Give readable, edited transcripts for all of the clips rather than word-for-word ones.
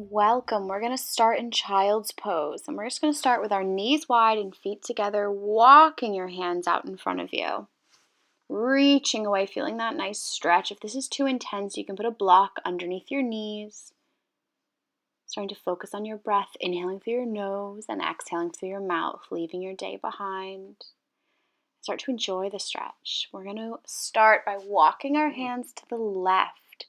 Welcome. We're going to start in child's pose. And we're just going to start with our knees wide and feet together, walking your hands out in front of you. Reaching away, feeling that nice stretch. If this is too intense, you can put a block underneath your knees. Starting to focus on your breath, inhaling through your nose and exhaling through your mouth, leaving your day behind. Start to enjoy the stretch. We're going to start by walking our hands to the left.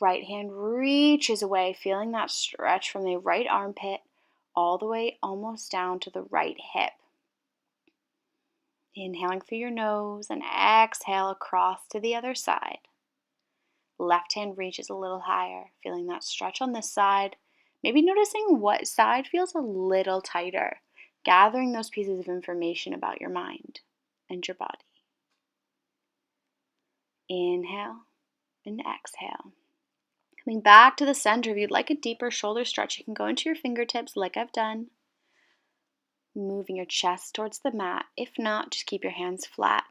Right hand reaches away, feeling that stretch from the right armpit all the way almost down to the right hip. Inhaling through your nose and exhale across to the other side. Left hand reaches a little higher, feeling that stretch on this side. Maybe noticing what side feels a little tighter, gathering those pieces of information about your mind and your body. Inhale and exhale. Coming back to the center, if you'd like a deeper shoulder stretch, you can go into your fingertips like I've done. Moving your chest towards the mat. If not, just keep your hands flat.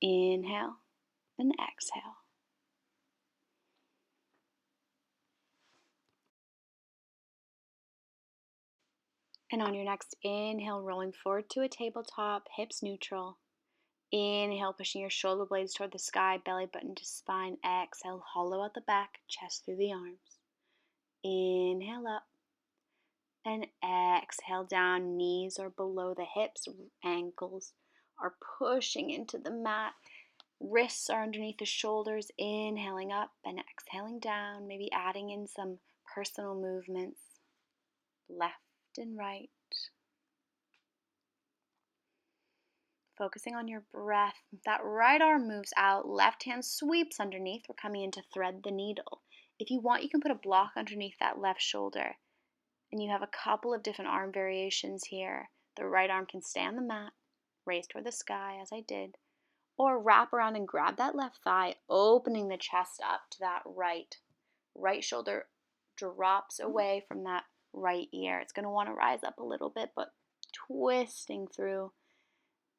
Inhale and exhale. And on your next inhale, rolling forward to a tabletop, hips neutral. Inhale, pushing your shoulder blades toward the sky, belly button to spine. Exhale, hollow out the back, chest through the arms. Inhale up. And exhale down, knees are below the hips, ankles are pushing into the mat. Wrists are underneath the shoulders, inhaling up and exhaling down, maybe adding in some personal movements, left and right. Focusing on your breath. That right arm moves out, left hand sweeps underneath. We're coming in to thread the needle. If you want, you can put a block underneath that left shoulder. And you have a couple of different arm variations here. The right arm can stay on the mat, raise toward the sky as I did, or wrap around and grab that left thigh, opening the chest up to that right. Right shoulder drops away from that right ear. It's going to want to rise up a little bit, but twisting through.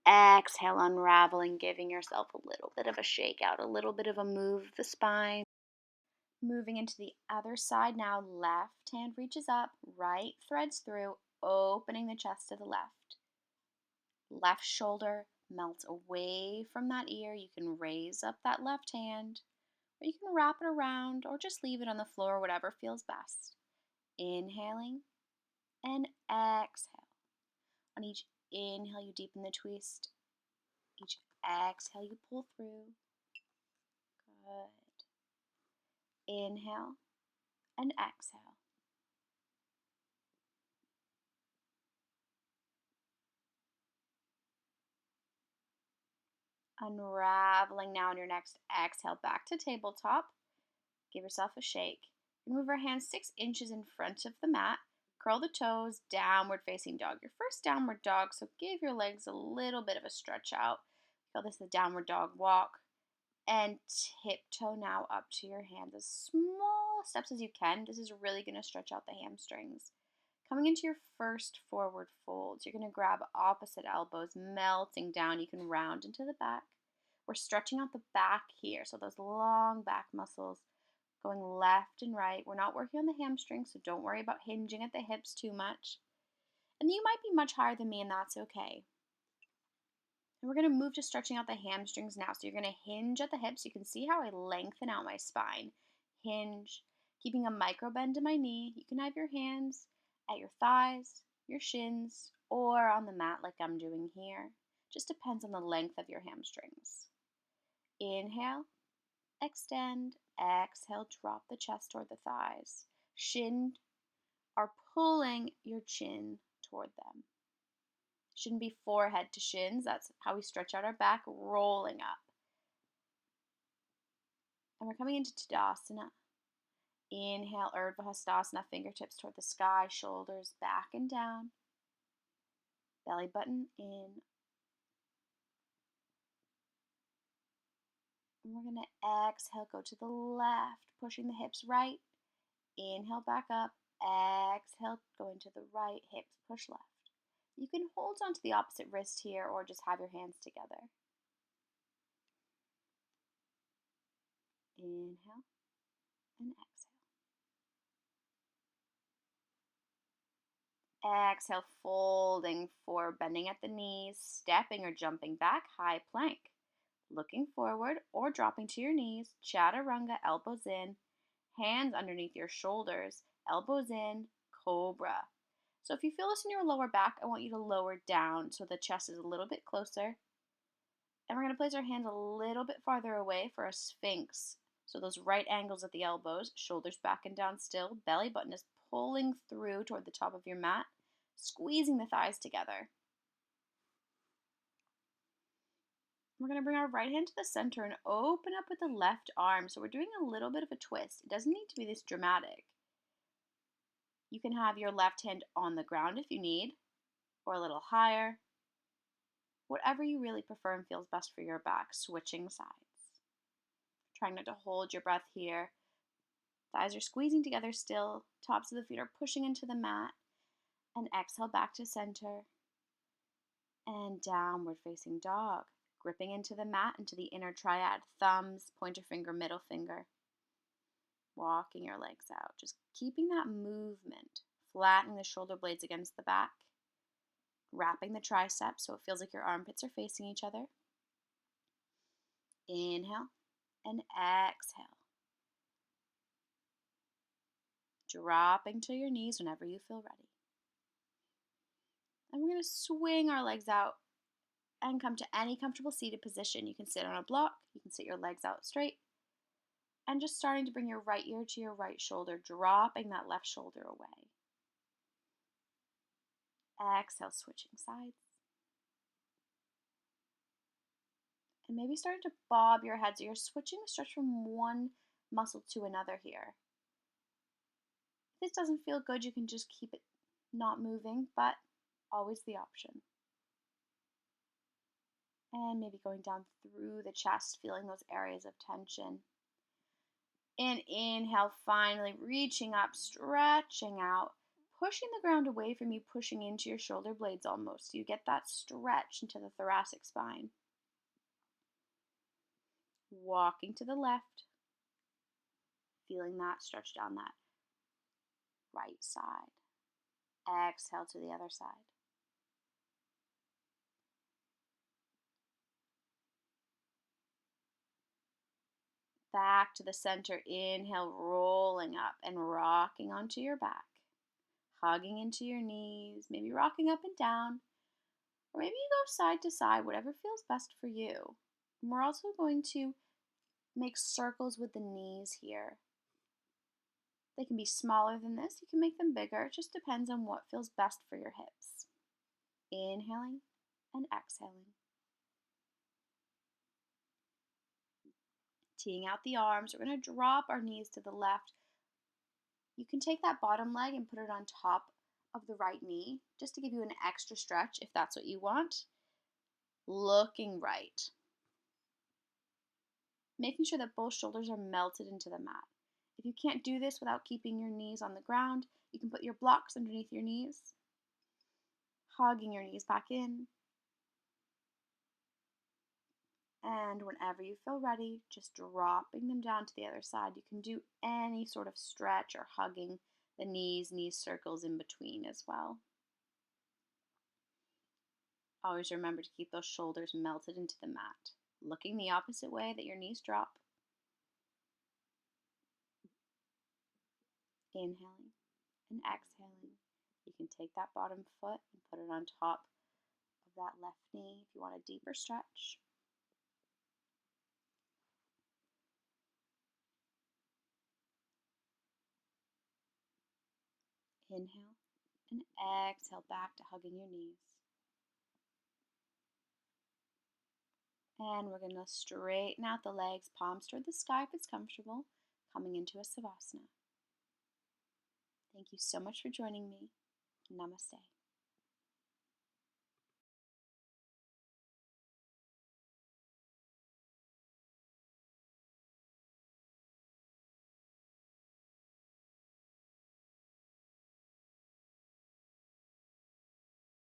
Exhale, unraveling, giving yourself a little bit of a shake out, a little bit of a move of the spine. Moving into the other side now, left hand reaches up, right threads through, opening the chest to the left. Left shoulder melts away from that ear. You can raise up that left hand, or you can wrap it around, or just leave it on the floor, whatever feels best. Inhaling and exhale. On each inhale, you deepen the twist. Each exhale, you pull through. Good. Inhale and exhale. Unraveling now on your next exhale back to tabletop. Give yourself a shake. Move your hands 6 inches in front of the mat. Curl the toes, downward facing dog. Your first downward dog, so give your legs a little bit of a stretch out. Call this the downward dog walk. And tiptoe now up to your hands as small steps as you can. This is really going to stretch out the hamstrings. Coming into your first forward fold, you're going to grab opposite elbows, melting down. You can round into the back. We're stretching out the back here, so those long back muscles going left and right. We're not working on the hamstrings, so don't worry about hinging at the hips too much. And you might be much higher than me, and that's okay. And we're going to move to stretching out the hamstrings now. So you're going to hinge at the hips. You can see how I lengthen out my spine. Hinge, keeping a micro bend in my knee. You can have your hands at your thighs, your shins, or on the mat like I'm doing here. Just depends on the length of your hamstrings. Inhale, extend, exhale, drop the chest toward the thighs. Shin are pulling your chin toward them. Shouldn't be forehead to shins. That's how we stretch out our back, rolling up. And we're coming into Tadasana. Inhale, Urdhva Hastasana, fingertips toward the sky, shoulders back and down. Belly button in. And we're going to exhale, go to the left, pushing the hips right. Inhale, back up. Exhale, go into the right, hips push left. You can hold onto the opposite wrist here or just have your hands together. Inhale and exhale. Exhale, folding forward, bending at the knees, stepping or jumping back, high plank. Looking forward or dropping to your knees, chaturanga, elbows in, hands underneath your shoulders, elbows in, cobra. So if you feel this in your lower back, I want you to lower down so the chest is a little bit closer. And we're going to place our hands a little bit farther away for a sphinx. So those right angles at the elbows, shoulders back and down still, belly button is pulling through toward the top of your mat, squeezing the thighs together. We're going to bring our right hand to the center and open up with the left arm. So we're doing a little bit of a twist. It doesn't need to be this dramatic. You can have your left hand on the ground if you need, or a little higher. Whatever you really prefer and feels best for your back, switching sides. Trying not to hold your breath here. Thighs are squeezing together still. Tops of the feet are pushing into the mat. And exhale back to center. And downward facing dog. Gripping into the mat, into the inner triad. Thumbs, pointer finger, middle finger. Walking your legs out. Just keeping that movement. Flattening the shoulder blades against the back. Wrapping the triceps so it feels like your armpits are facing each other. Inhale and exhale. Dropping to your knees whenever you feel ready. And we're going to swing our legs out and come to any comfortable seated position. You can sit on a block, you can sit your legs out straight, and just starting to bring your right ear to your right shoulder, dropping that left shoulder away. Exhale, switching sides. And maybe starting to bob your head, so you're switching the stretch from one muscle to another here. If this doesn't feel good, you can just keep it not moving, but always the option. And maybe going down through the chest, feeling those areas of tension. And inhale, finally reaching up, stretching out, pushing the ground away from you, pushing into your shoulder blades almost. So you get that stretch into the thoracic spine. Walking to the left, feeling that stretch down that right side. Exhale to the other side. Back to the center. Inhale, rolling up and rocking onto your back. Hugging into your knees, maybe rocking up and down. Or maybe you go side to side, whatever feels best for you. And we're also going to make circles with the knees here. They can be smaller than this. You can make them bigger. It just depends on what feels best for your hips. Inhaling and exhaling. Teeing out the arms. We're going to drop our knees to the left. You can take that bottom leg and put it on top of the right knee, just to give you an extra stretch if that's what you want. Looking right. Making sure that both shoulders are melted into the mat. If you can't do this without keeping your knees on the ground, you can put your blocks underneath your knees. Hugging your knees back in. And whenever you feel ready, just dropping them down to the other side. You can do any sort of stretch or hugging the knees, knee circles in between as well. Always remember to keep those shoulders melted into the mat, looking the opposite way that your knees drop. Inhaling and exhaling. You can take that bottom foot and put it on top of that left knee if you want a deeper stretch. Inhale and exhale back to hugging your knees. And we're going to straighten out the legs, palms toward the sky if it's comfortable, coming into a savasana. Thank you so much for joining me. Namaste.